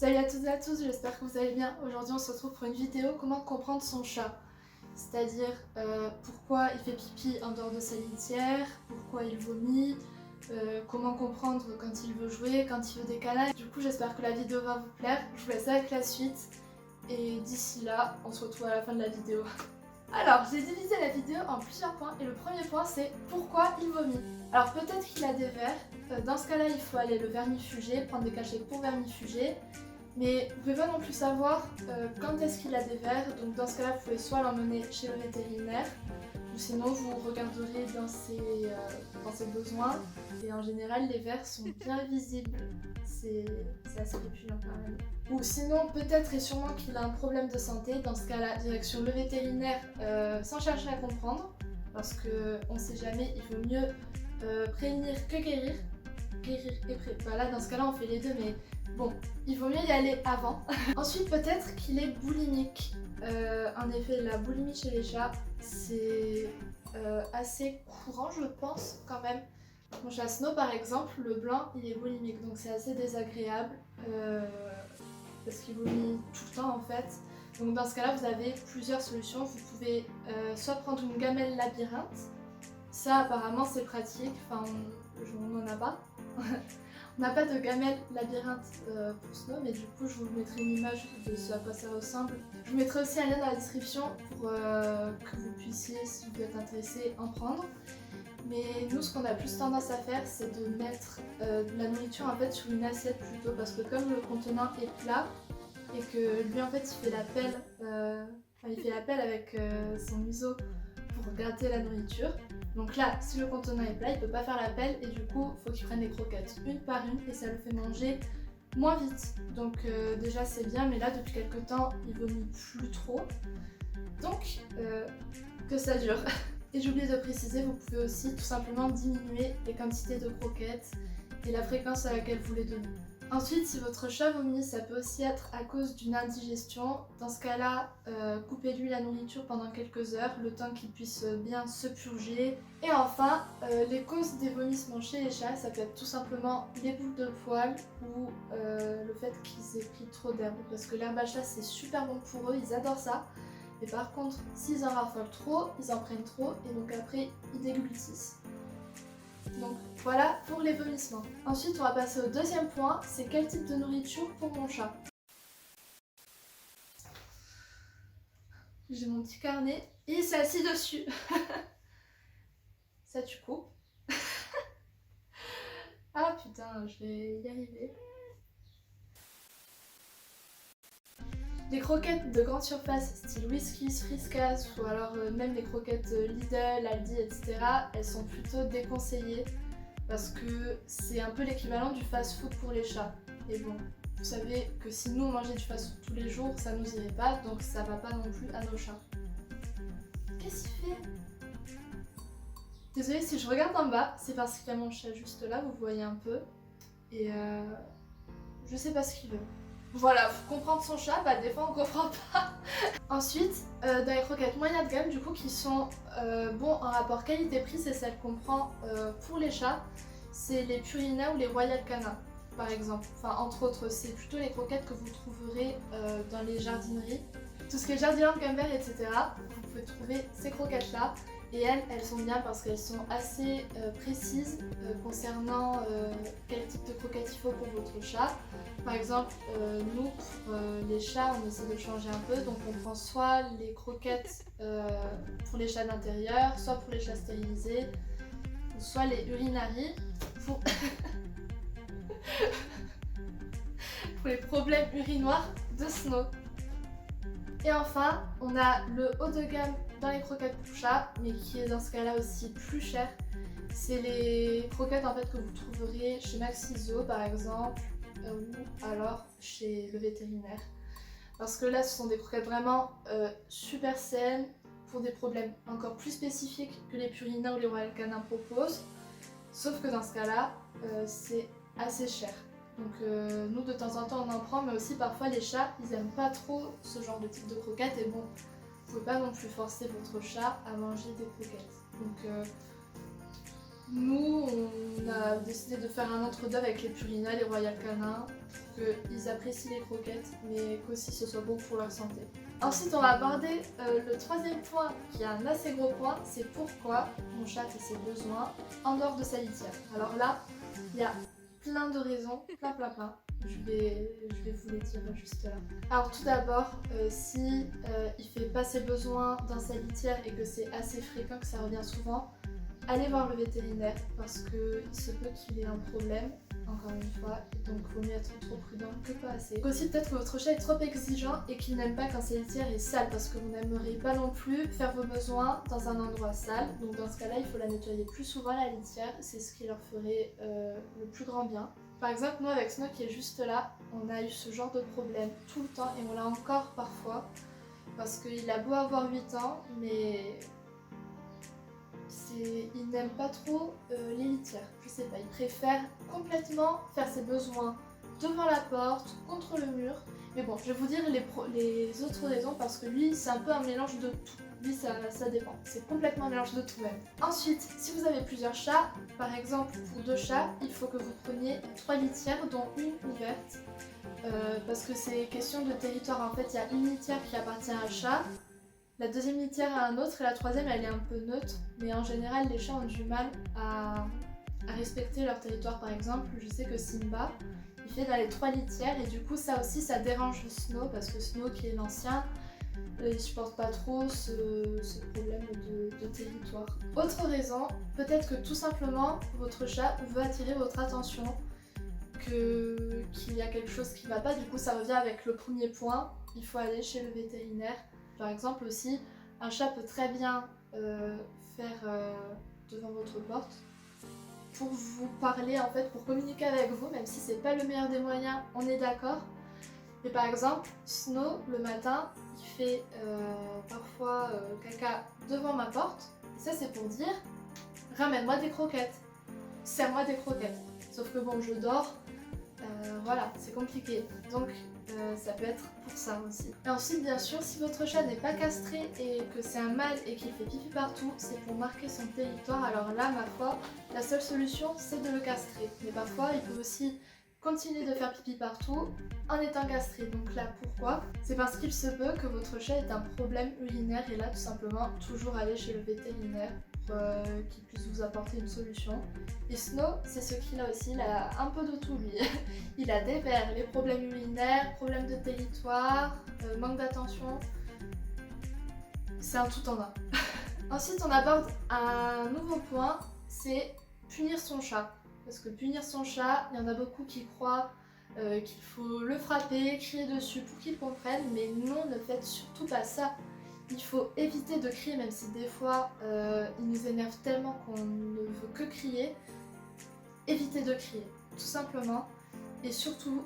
Salut à toutes et à tous, j'espère que vous allez bien. Aujourd'hui on se retrouve pour une vidéo comment comprendre son chat. C'est-à-dire pourquoi il fait pipi en dehors de sa litière, pourquoi il vomit, comment comprendre quand il veut jouer, quand il veut des câlins. Du coup j'espère que la vidéo va vous plaire, je vous laisse avec la suite et d'ici là on se retrouve à la fin de la vidéo. Alors j'ai divisé la vidéo en plusieurs points et le premier point c'est pourquoi il vomit. Alors peut-être qu'il a des vers, dans ce cas là il faut aller le vermifuger, prendre des cachets pour vermifuger. Mais vous pouvez pas non plus savoir quand est-ce qu'il a des vers, donc dans ce cas-là, vous pouvez soit l'emmener chez le vétérinaire, ou sinon vous regarderez dans ses besoins, et en général les vers sont bien visibles, c'est assez répugnant quand même. Ou sinon peut-être et sûrement qu'il a un problème de santé, dans ce cas-là, direction le vétérinaire sans chercher à comprendre, parce qu'on sait jamais, il vaut mieux prévenir que guérir. Guérir et là dans ce cas-là on fait les deux, mais bon, il vaut mieux y aller avant. Ensuite, peut-être qu'il est boulimique. En effet, la boulimie chez les chats, c'est assez courant, je pense, quand même. Mon chat Snow, par exemple, le blanc, il est boulimique, donc c'est assez désagréable. Parce qu'il vomit tout le temps, en fait. Donc dans ce cas-là, vous avez plusieurs solutions. Vous pouvez soit prendre une gamelle labyrinthe. Ça, apparemment, c'est pratique. Enfin, on n'en a pas. On n'a pas de gamelle labyrinthe pour Snow, mais du coup je vous mettrai une image de ce à quoi ça ressemble. Je vous mettrai aussi un lien dans la description pour que vous puissiez, si vous êtes intéressé, en prendre. Mais nous, ce qu'on a plus tendance à faire, c'est de mettre de la nourriture en fait sur une assiette plutôt, parce que comme le contenant est plat et que lui en fait il fait la pelle avec son museau pour gratter la nourriture. Donc là, si le contenant est plat, il peut pas faire la pelle et du coup, il faut qu'il prenne les croquettes une par une et ça le fait manger moins vite. Donc déjà c'est bien, mais là depuis quelques temps, il vomit plus trop. Donc que ça dure. Et j'ai oublié de préciser, vous pouvez aussi tout simplement diminuer les quantités de croquettes et la fréquence à laquelle vous les donnez. Ensuite, si votre chat vomit, ça peut aussi être à cause d'une indigestion. Dans ce cas-là, coupez-lui la nourriture pendant quelques heures, le temps qu'il puisse bien se purger. Et enfin, les causes des vomissements chez les chats, ça peut être tout simplement les boules de poils ou le fait qu'ils aient pris trop d'herbe. Parce que l'herbe à chat, c'est super bon pour eux, ils adorent ça. Mais par contre, s'ils en raffolent trop, ils en prennent trop et donc après, ils déglutissent. Donc voilà pour les vomissements. Ensuite on va passer au deuxième point, c'est quel type de nourriture pour mon chat. J'ai mon petit carnet et il s'est assis dessus. Ça tu coupes. Ah putain, je vais y arriver. Les croquettes de grande surface style Whiskeys, Friskas ou alors même les croquettes Lidl, Aldi, etc. elles sont plutôt déconseillées parce que c'est un peu l'équivalent du fast-food pour les chats. Et bon, vous savez que si nous on mangeait du fast-food tous les jours, ça nous irait pas, donc ça va pas non plus à nos chats. Qu'est-ce qu'il fait? Désolée si je regarde en bas, c'est parce qu'il y a mon chat juste là, vous voyez un peu. Et je sais pas ce qu'il veut. Voilà, faut comprendre son chat, bah des fois on comprend pas. Ensuite, dans les croquettes moyen de gamme, du coup, qui sont bons en rapport qualité-prix, c'est celles qu'on prend pour les chats, c'est les Purina ou les Royal Canin, par exemple. Enfin, entre autres, c'est plutôt les croquettes que vous trouverez dans les jardineries. Tout ce qui est Jardiland, Camembert, etc., vous pouvez trouver ces croquettes-là. Et elles sont bien parce qu'elles sont assez précises concernant quel type de croquettes il faut pour votre chat. Par exemple, nous, pour les chats, on essaie de changer un peu, donc on prend soit les croquettes pour les chats d'intérieur, soit pour les chats stérilisés, soit les urinaries pour, pour les problèmes urinoirs de Snow. Et enfin, on a le haut de gamme dans les croquettes pour chat, mais qui est dans ce cas-là aussi plus cher. C'est les croquettes en fait que vous trouverez chez Maxiso par exemple, ou alors chez le vétérinaire. Parce que là, ce sont des croquettes vraiment super saines pour des problèmes encore plus spécifiques que les Purina ou les Royal Canin proposent. Sauf que dans ce cas-là, c'est assez cher. Donc nous de temps en temps on en prend, mais aussi parfois les chats ils aiment pas trop ce genre de type de croquettes et bon, vous pouvez pas non plus forcer votre chat à manger des croquettes. Donc nous on a décidé de faire un entre-deux avec les Purina, les Royal Canin qu'ils apprécient les croquettes, mais qu'aussi ce soit bon pour leur santé. Ensuite, on va aborder le troisième point, qui est un assez gros point, c'est pourquoi mon chat fait ses besoins en dehors de sa litière. Alors là, il y a plein de raisons, plein. Je vais vous les dire juste là. Alors tout d'abord, si il fait pas ses besoins dans sa litière et que c'est assez fréquent, que ça revient souvent, allez voir le vétérinaire parce qu'il se peut qu'il ait un problème, encore une fois, donc il vaut mieux être trop prudent que pas assez. Aussi peut-être que votre chat est trop exigeant et qu'il n'aime pas quand sa litière est sale parce que vous n'aimeriez pas non plus faire vos besoins dans un endroit sale, donc dans ce cas-là il faut la nettoyer plus souvent la litière, c'est ce qui leur ferait le plus grand bien. Par exemple, nous avec Snow qui est juste là, on a eu ce genre de problème tout le temps et on l'a encore parfois parce qu'il a beau avoir 8 ans, mais il n'aime pas trop les litières. Je sais pas, il préfère complètement faire ses besoins devant la porte, contre le mur. Mais bon, je vais vous dire les autres raisons parce que lui, c'est un peu un mélange de tout. Lui, ça dépend. C'est complètement un mélange de tout même. Ensuite, si vous avez plusieurs chats, par exemple pour 2 chats, il faut que vous preniez 3 litières, dont une ouverte. Parce que c'est question de territoire. En fait, il y a une litière qui appartient à un chat, la deuxième litière à un autre et la troisième, elle est un peu neutre. Mais en général, les chats ont du mal à respecter leur territoire. Par exemple, je sais que Simba, il fait dans les 3 litières et du coup, ça aussi, ça dérange Snow parce que Snow, qui est l'ancien, il supporte pas trop ce problème de territoire. Autre raison, peut-être que tout simplement votre chat veut attirer votre attention, qu'il y a quelque chose qui va pas, du coup ça revient avec le premier point, il faut aller chez le vétérinaire. Par exemple aussi, un chat peut très bien faire devant votre porte pour vous parler en fait, pour communiquer avec vous, même si c'est pas le meilleur des moyens, on est d'accord. Mais par exemple, Snow, le matin, il fait parfois caca devant ma porte. Et ça, c'est pour dire ramène-moi des croquettes, serre-moi des croquettes. Sauf que bon, je dors, voilà, c'est compliqué. Donc, ça peut être pour ça aussi. Et ensuite, bien sûr, si votre chat n'est pas castré et que c'est un mâle et qu'il fait pipi partout, c'est pour marquer son territoire. Alors là, ma foi, la seule solution, c'est de le castrer. Mais parfois, il peut aussi continuer de faire pipi partout en étant castré. Donc là, pourquoi? C'est parce qu'il se peut que votre chat ait un problème urinaire et là, tout simplement, toujours aller chez le vétérinaire pour qu'il puisse vous apporter une solution. Et Snow, c'est ce qu'il a aussi, il a un peu de tout lui. Il a des vers, les problèmes urinaires, problèmes de territoire, manque d'attention. C'est un tout en un. Ensuite, on aborde un nouveau point, c'est punir son chat. Parce que punir son chat, il y en a beaucoup qui croient qu'il faut le frapper, crier dessus pour qu'il comprenne, mais non, ne faites surtout pas ça. Il faut éviter de crier, même si des fois il nous énerve tellement qu'on ne veut que crier. Évitez de crier, tout simplement. Et surtout,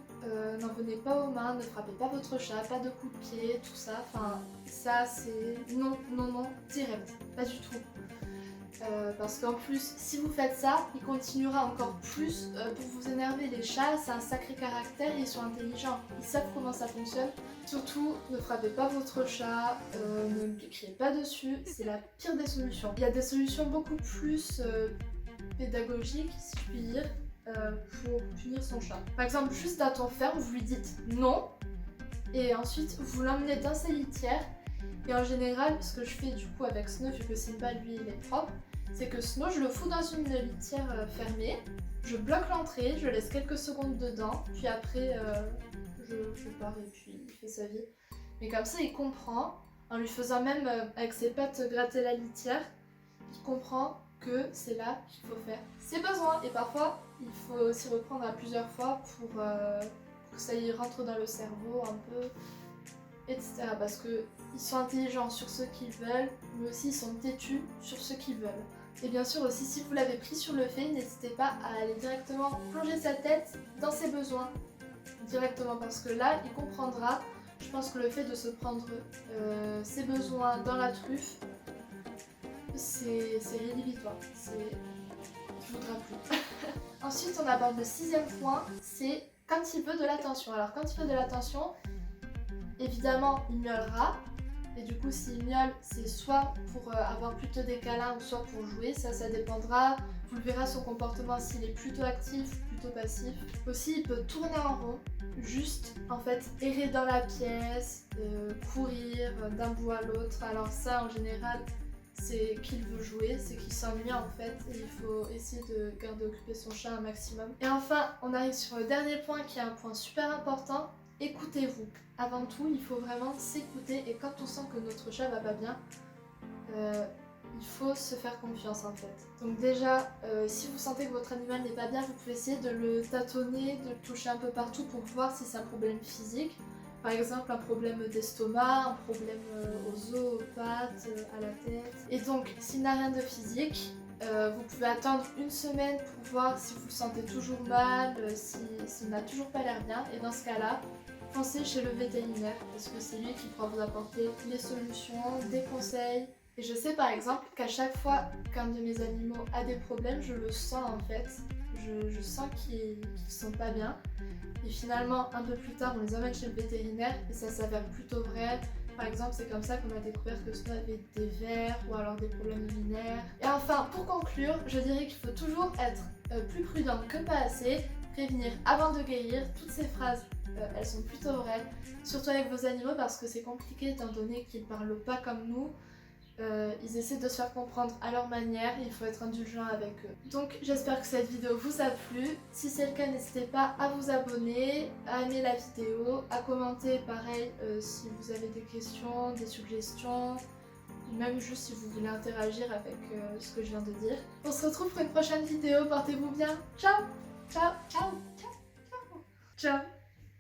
n'en venez pas aux mains, ne frappez pas votre chat, pas de coups de pied, tout ça. Enfin, ça c'est non, direct, pas du tout. Parce qu'en plus, si vous faites ça, il continuera encore plus pour vous énerver. Les chats, c'est un sacré caractère, ils sont intelligents, ils savent comment ça fonctionne. Surtout, ne frappez pas votre chat, ne lui criez pas dessus, c'est la pire des solutions. Il y a des solutions beaucoup plus pédagogiques, si je puis dire, pour punir son chat. Par exemple, juste d'un ton ferme, vous lui dites non, et ensuite vous l'emmenez dans sa litière. Et en général, ce que je fais du coup avec Snow, vu que Simba lui il est propre, c'est que Snow je le fous dans une litière fermée, je bloque l'entrée, je laisse quelques secondes dedans, puis après je pars et puis il fait sa vie. Mais comme ça il comprend, en lui faisant même avec ses pattes gratter la litière, il comprend que c'est là qu'il faut faire ses besoins. Et parfois il faut aussi reprendre à plusieurs fois pour que ça y rentre dans le cerveau un peu, etc. Parce qu'ils sont intelligents sur ce qu'ils veulent, mais aussi ils sont têtus sur ce qu'ils veulent. Et bien sûr aussi, si vous l'avez pris sur le fait, n'hésitez pas à aller directement plonger sa tête dans ses besoins. Directement, parce que là, il comprendra. Je pense que le fait de se prendre ses besoins dans la truffe, c'est rédhibitoire. Il ne voudra plus. Ensuite, on aborde le 6e point, c'est quand il veut de l'attention. Alors quand il veut de l'attention, évidemment, il miaulera. Et du coup, s'il miaule, c'est soit pour avoir plutôt des câlins ou soit pour jouer. Ça dépendra Vous le verrez son comportement s'il est plutôt actif, plutôt passif. Aussi, il peut tourner en rond, juste en fait errer dans la pièce, courir d'un bout à l'autre. Alors ça, en général, c'est qu'il veut jouer, c'est qu'il s'ennuie en fait, et il faut essayer de garder occupé son chat un maximum. Et enfin, on arrive sur le dernier point qui est un point super important, écoutez-vous. Avant tout, il faut vraiment s'écouter, et quand on sent que notre chat va pas bien, il faut se faire confiance en fait. Donc déjà, si vous sentez que votre animal n'est pas bien, vous pouvez essayer de le tâtonner, de le toucher un peu partout pour voir si c'est un problème physique. Par exemple, un problème d'estomac, un problème aux os, aux pattes, à la tête. Et donc, s'il n'a rien de physique, vous pouvez attendre une semaine pour voir si vous le sentez toujours mal, s'il n'a toujours pas l'air bien. Et dans ce cas-là, foncez chez le vétérinaire parce que c'est lui qui pourra vous apporter les solutions, des conseils. Et je sais par exemple qu'à chaque fois qu'un de mes animaux a des problèmes, je le sens en fait. Je sens qu'ils sont pas bien. Et finalement, un peu plus tard, on les emmène chez le vétérinaire et ça s'avère plutôt vrai. Par exemple, c'est comme ça qu'on a découvert que Snow avait des vers ou alors des problèmes urinaires. Et enfin, pour conclure, je dirais qu'il faut toujours être plus prudent que pas assez, prévenir avant de guérir. Toutes ces phrases, elles sont plutôt vraies, surtout avec vos animaux parce que c'est compliqué étant donné qu'ils parlent pas comme nous. Ils essaient de se faire comprendre à leur manière, il faut être indulgent avec eux. Donc j'espère que cette vidéo vous a plu. Si c'est le cas, n'hésitez pas à vous abonner, à aimer la vidéo, à commenter pareil si vous avez des questions, des suggestions, ou même juste si vous voulez interagir avec ce que je viens de dire. On se retrouve pour une prochaine vidéo, portez-vous bien, ciao, ciao, ciao, ciao, ciao, ciao.